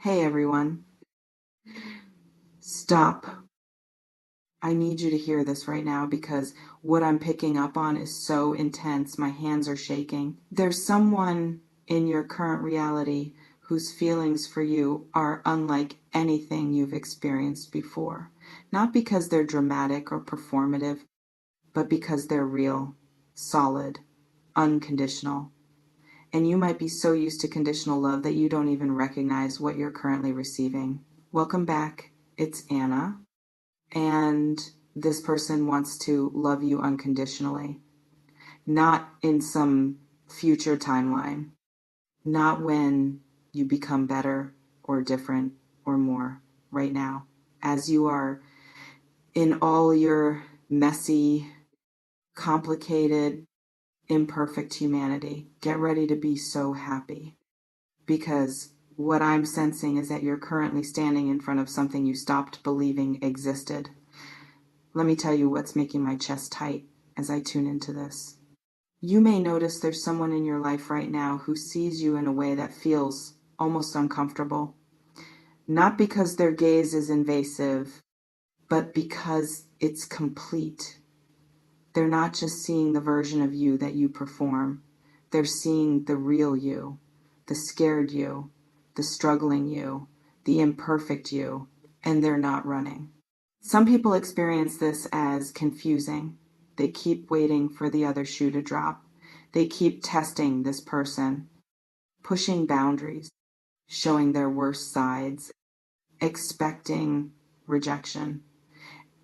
Hey everyone, stop. I need you to hear this right now because what I'm picking up on is so intense. My hands are shaking. There's someone in your current reality whose feelings for you are unlike anything you've experienced before. Not because they're dramatic or performative, but because they're real, solid, unconditional. And you might be so used to conditional love that you don't even recognize what you're currently receiving. Welcome back. It's Anna, and this person wants to love you unconditionally, not in some future timeline, not when you become better or different or more, right now. As you are in all your messy, complicated, imperfect humanity, get ready to be so happy. Because what I'm sensing is that you're currently standing in front of something you stopped believing existed. Let me tell you what's making my chest tight as I tune into this. You may notice there's someone in your life right now who sees you in a way that feels almost uncomfortable. Not because their gaze is invasive, but because it's complete. They're not just seeing the version of you that you perform. They're seeing the real you, the scared you, the struggling you, the imperfect you, and they're not running. Some people experience this as confusing. They keep waiting for the other shoe to drop. They keep testing this person, pushing boundaries, showing their worst sides, expecting rejection.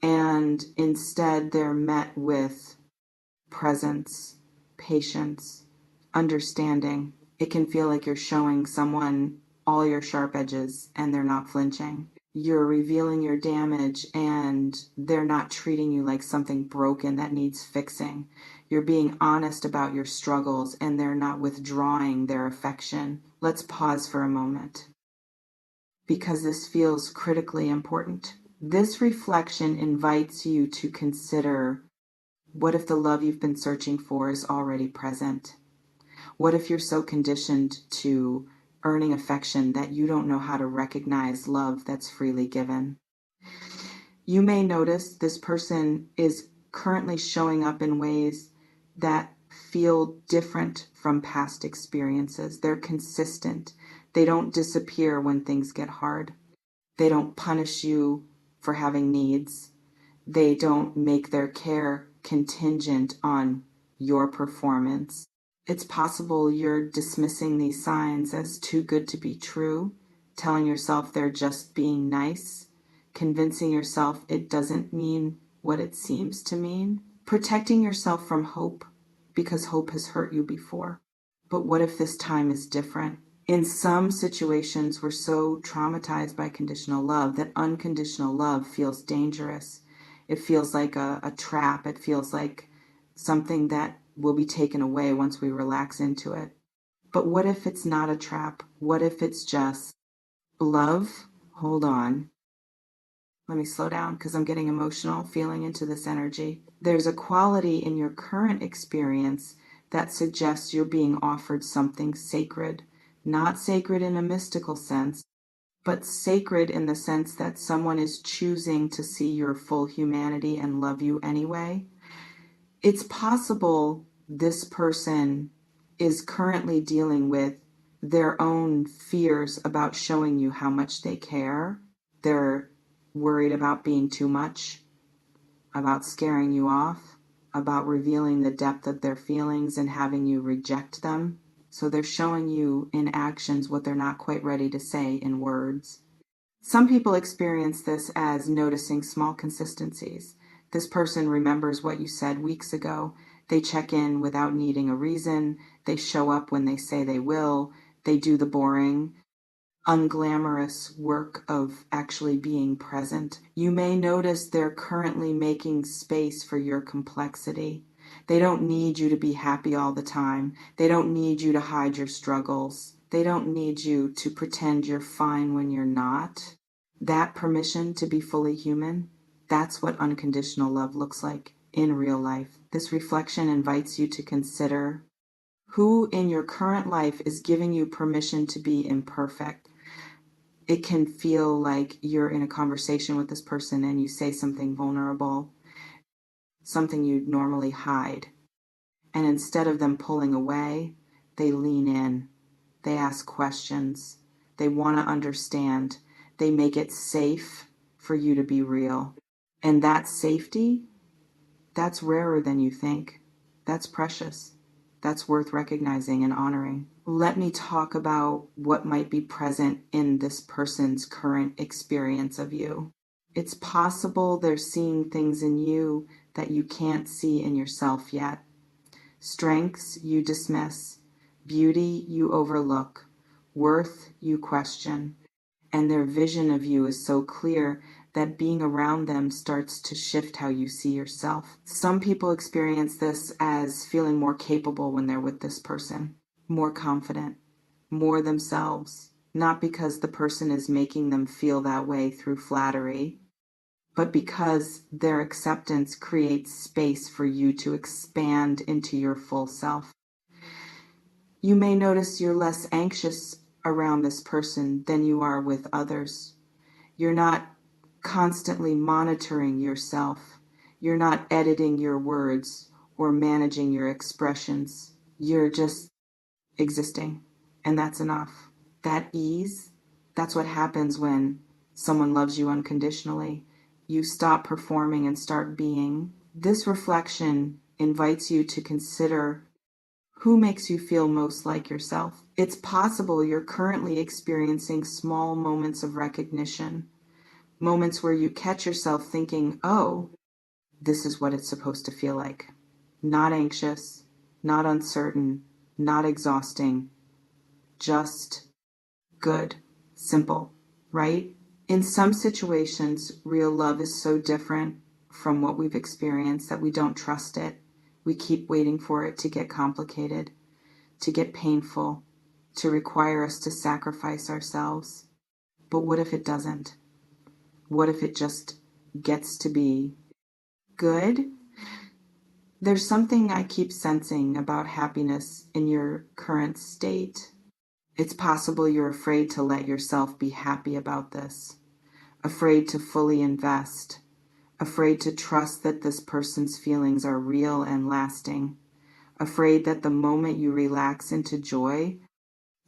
And instead, they're met with presence, patience, understanding. It can feel like you're showing someone all your sharp edges and they're not flinching. You're revealing your damage and they're not treating you like something broken that needs fixing. You're being honest about your struggles and they're not withdrawing their affection. Let's pause for a moment because this feels critically important. This reflection invites you to consider, what if the love you've been searching for is already present? What if you're so conditioned to earning affection that you don't know how to recognize love that's freely given? You may notice this person is currently showing up in ways that feel different from past experiences. They're consistent. They don't disappear when things get hard. They don't punish you for having needs. They don't make their care contingent on your performance. It's possible you're dismissing these signs as too good to be true, telling yourself they're just being nice, convincing yourself it doesn't mean what it seems to mean, protecting yourself from hope because hope has hurt you before. But what if this time is different? In some situations, we're so traumatized by conditional love that unconditional love feels dangerous. It feels like a trap. It feels like something that will be taken away once we relax into it. But what if it's not a trap? What if it's just love? Hold on. Let me slow down because I'm getting emotional feeling into this energy. There's a quality in your current experience that suggests you're being offered something sacred. Not sacred in a mystical sense, but sacred in the sense that someone is choosing to see your full humanity and love you anyway. It's possible this person is currently dealing with their own fears about showing you how much they care. They're worried about being too much, about scaring you off, about revealing the depth of their feelings and having you reject them. So they're showing you in actions what they're not quite ready to say in words. Some people experience this as noticing small consistencies. This person remembers what you said weeks ago. They check in without needing a reason. They show up when they say they will. They do the boring, unglamorous work of actually being present. You may notice they're currently making space for your complexity. They don't need you to be happy all the time. They don't need you to hide your struggles. They don't need you to pretend you're fine when you're not. That permission to be fully human, that's what unconditional love looks like in real life. This reflection invites you to consider who in your current life is giving you permission to be imperfect. It can feel like you're in a conversation with this person and you say something vulnerable, something you'd normally hide. And instead of them pulling away, they lean in. They ask questions. They want to understand. They make it safe for you to be real. And that safety, that's rarer than you think. That's precious. That's worth recognizing and honoring. Let me talk about what might be present in this person's current experience of you. It's possible they're seeing things in you that you can't see in yourself yet. Strengths you dismiss, beauty you overlook, worth you question, and their vision of you is so clear that being around them starts to shift how you see yourself. Some people experience this as feeling more capable when they're with this person, more confident, more themselves, not because the person is making them feel that way through flattery, but because their acceptance creates space for you to expand into your full self. You may notice you're less anxious around this person than you are with others. You're not constantly monitoring yourself. You're not editing your words or managing your expressions. You're just existing, and that's enough. That ease, that's what happens when someone loves you unconditionally. You stop performing and start being. This reflection invites you to consider who makes you feel most like yourself. It's possible you're currently experiencing small moments of recognition, moments where you catch yourself thinking, oh, this is what it's supposed to feel like. Not anxious, not uncertain, not exhausting, just good, simple, right? In some situations, real love is so different from what we've experienced that we don't trust it. We keep waiting for it to get complicated, to get painful, to require us to sacrifice ourselves. But what if it doesn't? What if it just gets to be good? There's something I keep sensing about happiness in your current state. It's possible you're afraid to let yourself be happy about this, afraid to fully invest, afraid to trust that this person's feelings are real and lasting, afraid that the moment you relax into joy,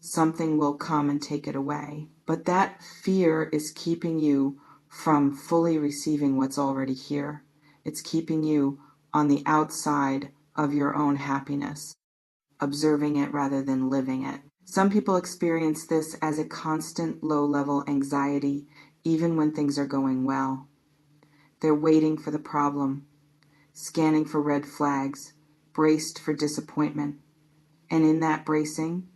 something will come and take it away. But that fear is keeping you from fully receiving what's already here. It's keeping you on the outside of your own happiness, observing it rather than living it. Some people experience this as a constant low-level anxiety, even when things are going well. They're waiting for the problem, scanning for red flags, braced for disappointment. And in that bracing,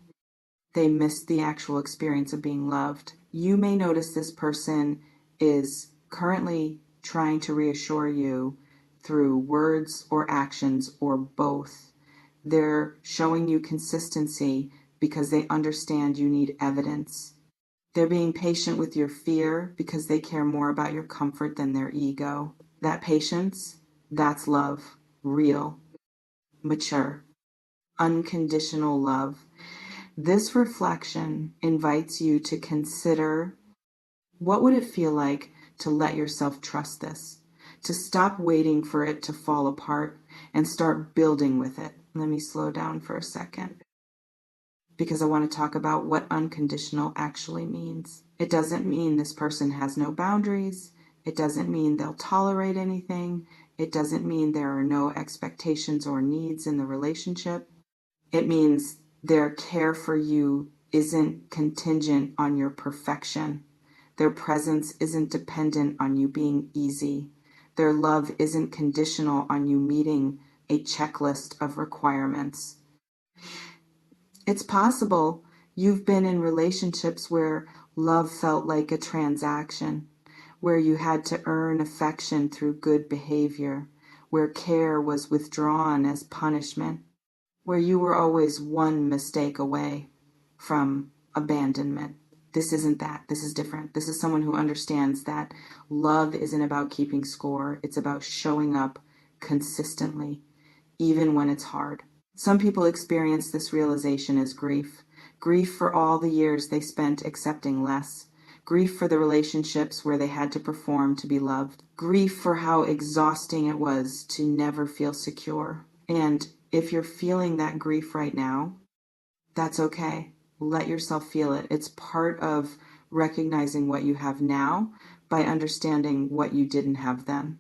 they miss the actual experience of being loved. You may notice this person is currently trying to reassure you through words or actions or both. They're showing you consistency because they understand you need evidence. They're being patient with your fear because they care more about your comfort than their ego. That patience, that's love. Real, mature, unconditional love. This reflection invites you to consider, what would it feel like to let yourself trust this? To stop waiting for it to fall apart and start building with it. Let me slow down for a second, because I want to talk about what unconditional actually means. It doesn't mean this person has no boundaries. It doesn't mean they'll tolerate anything. It doesn't mean there are no expectations or needs in the relationship. It means their care for you isn't contingent on your perfection. Their presence isn't dependent on you being easy. Their love isn't conditional on you meeting a checklist of requirements. It's possible you've been in relationships where love felt like a transaction, where you had to earn affection through good behavior, where care was withdrawn as punishment, where you were always one mistake away from abandonment. This isn't that. This is different. This is someone who understands that love isn't about keeping score. It's about showing up consistently, even when it's hard. Some people experience this realization as grief. Grief for all the years they spent accepting less. Grief for the relationships where they had to perform to be loved. Grief for how exhausting it was to never feel secure. And if you're feeling that grief right now, that's okay. Let yourself feel it. It's part of recognizing what you have now by understanding what you didn't have then.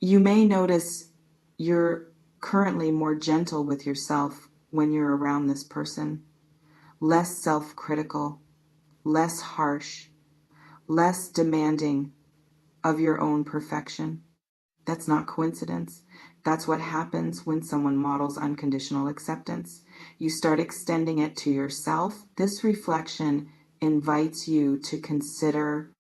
You may notice you're currently more gentle with yourself when you're around this person, less self-critical, less harsh, less demanding of your own perfection. That's not coincidence. That's what happens when someone models unconditional acceptance. You start extending it to yourself. This reflection invites you to consider,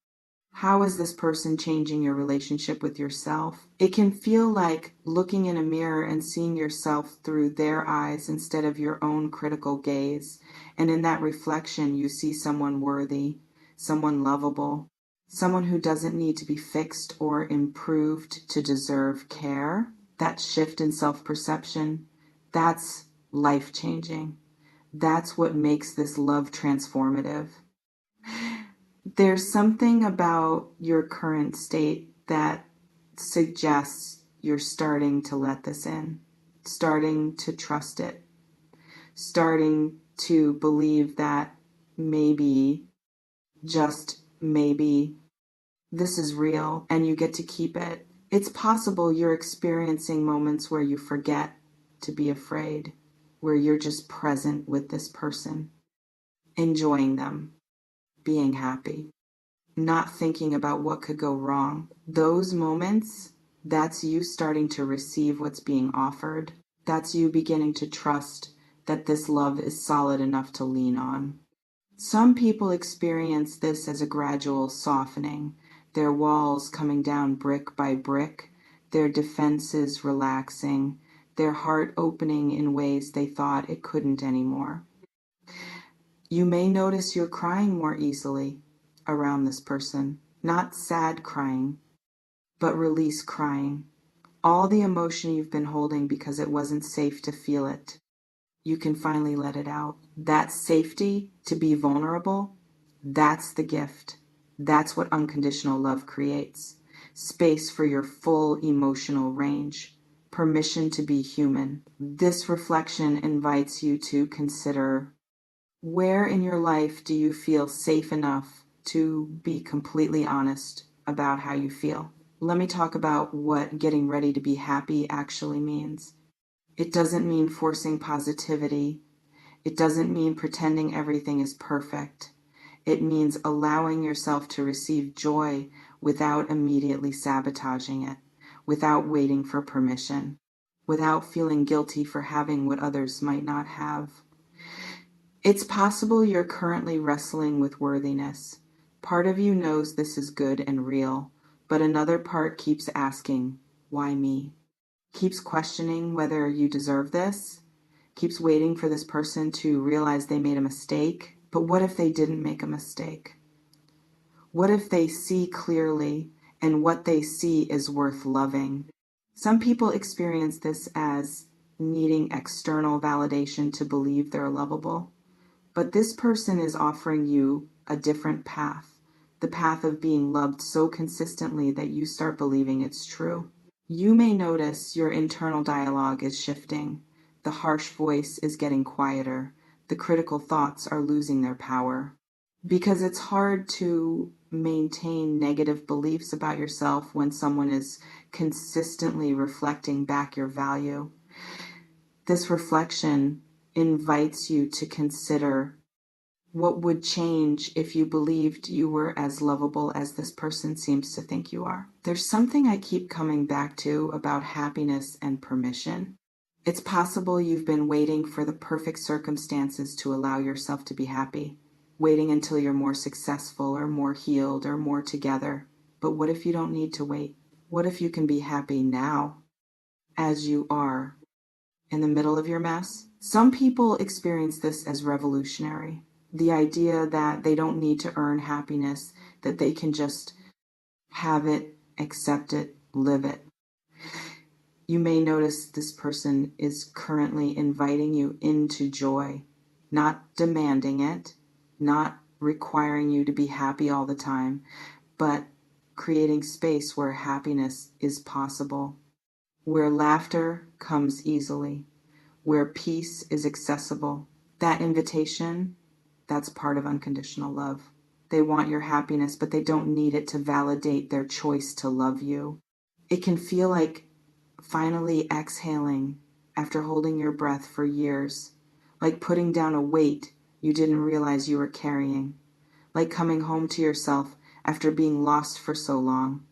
how is this person changing your relationship with yourself? It can feel like looking in a mirror and seeing yourself through their eyes instead of your own critical gaze. And in that reflection, you see someone worthy, someone lovable, someone who doesn't need to be fixed or improved to deserve care. That shift in self-perception, that's life-changing. That's what makes this love transformative. There's something about your current state that suggests you're starting to let this in, starting to trust it, starting to believe that maybe, just maybe, this is real and you get to keep it. It's possible you're experiencing moments where you forget to be afraid, where you're just present with this person, enjoying them, being happy, not thinking about what could go wrong. Those moments, that's you starting to receive what's being offered. That's you beginning to trust that this love is solid enough to lean on. Some people experience this as a gradual softening, their walls coming down brick by brick, their defenses relaxing, their heart opening in ways they thought it couldn't anymore. You may notice you're crying more easily around this person, not sad crying, but release crying. All the emotion you've been holding because it wasn't safe to feel it, you can finally let it out. That safety to be vulnerable, that's the gift. That's what unconditional love creates. Space for your full emotional range. Permission to be human. This reflection invites you to consider, where in your life do you feel safe enough to be completely honest about how you feel? Let me talk about what getting ready to be happy actually means. It doesn't mean forcing positivity. It doesn't mean pretending everything is perfect. It means allowing yourself to receive joy without immediately sabotaging it, without waiting for permission, without feeling guilty for having what others might not have. It's possible you're currently wrestling with worthiness. Part of you knows this is good and real, but another part keeps asking, why me? Keeps questioning whether you deserve this, keeps waiting for this person to realize they made a mistake. But what if they didn't make a mistake? What if they see clearly and what they see is worth loving? Some people experience this as needing external validation to believe they're lovable. But this person is offering you a different path, the path of being loved so consistently that you start believing it's true. You may notice your internal dialogue is shifting. The harsh voice is getting quieter. The critical thoughts are losing their power. Because it's hard to maintain negative beliefs about yourself when someone is consistently reflecting back your value. This reflection invites you to consider, what would change if you believed you were as lovable as this person seems to think you are? There's something I keep coming back to about happiness and permission. It's possible you've been waiting for the perfect circumstances to allow yourself to be happy, waiting until you're more successful or more healed or more together. But what if you don't need to wait? What if you can be happy now, as you are, in the middle of your mess? Some people experience this as revolutionary. The idea that they don't need to earn happiness, that they can just have it, accept it, live it. You may notice this person is currently inviting you into joy, not demanding it, not requiring you to be happy all the time, but creating space where happiness is possible, where laughter comes easily, where peace is accessible. That invitation, that's part of unconditional love. They want your happiness, but they don't need it to validate their choice to love you. It can feel like finally exhaling after holding your breath for years, like putting down a weight you didn't realize you were carrying, like coming home to yourself after being lost for so long.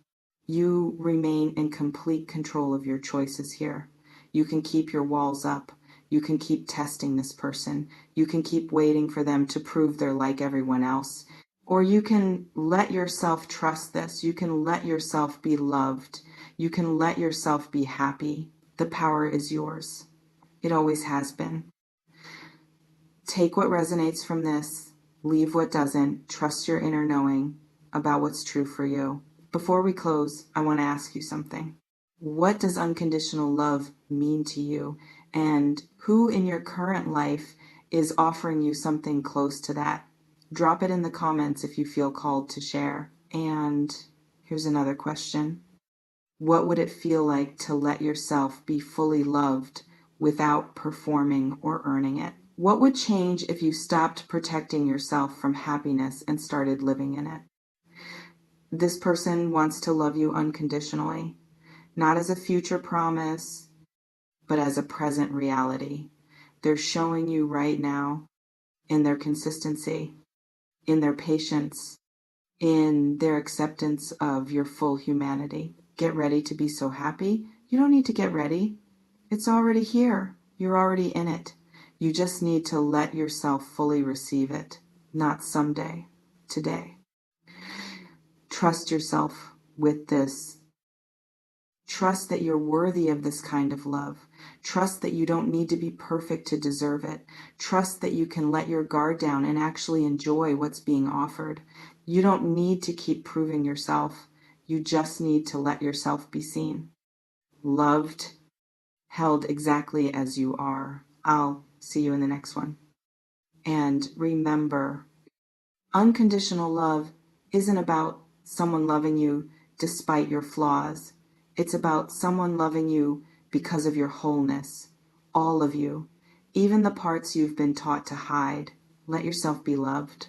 You remain in complete control of your choices here. You can keep your walls up. You can keep testing this person. You can keep waiting for them to prove they're like everyone else. Or you can let yourself trust this. You can let yourself be loved. You can let yourself be happy. The power is yours. It always has been. Take what resonates from this, leave what doesn't, trust your inner knowing about what's true for you. Before we close, I want to ask you something. What does unconditional love mean to you? And who in your current life is offering you something close to that? Drop it in the comments if you feel called to share. And here's another question. What would it feel like to let yourself be fully loved without performing or earning it? What would change if you stopped protecting yourself from happiness and started living in it? This person wants to love you unconditionally, not as a future promise, but as a present reality. They're showing you right now in their consistency, in their patience, in their acceptance of your full humanity. Get ready to be so happy. You don't need to get ready. It's already here. You're already in it. You just need to let yourself fully receive it, not someday, today. Trust yourself with this. Trust that you're worthy of this kind of love. Trust that you don't need to be perfect to deserve it. Trust that you can let your guard down and actually enjoy what's being offered. You don't need to keep proving yourself. You just need to let yourself be seen, loved, held exactly as you are. I'll see you in the next one. And remember, unconditional love isn't about someone loving you despite your flaws. It's about someone loving you because of your wholeness, all of you, even the parts you've been taught to hide. Let yourself be loved.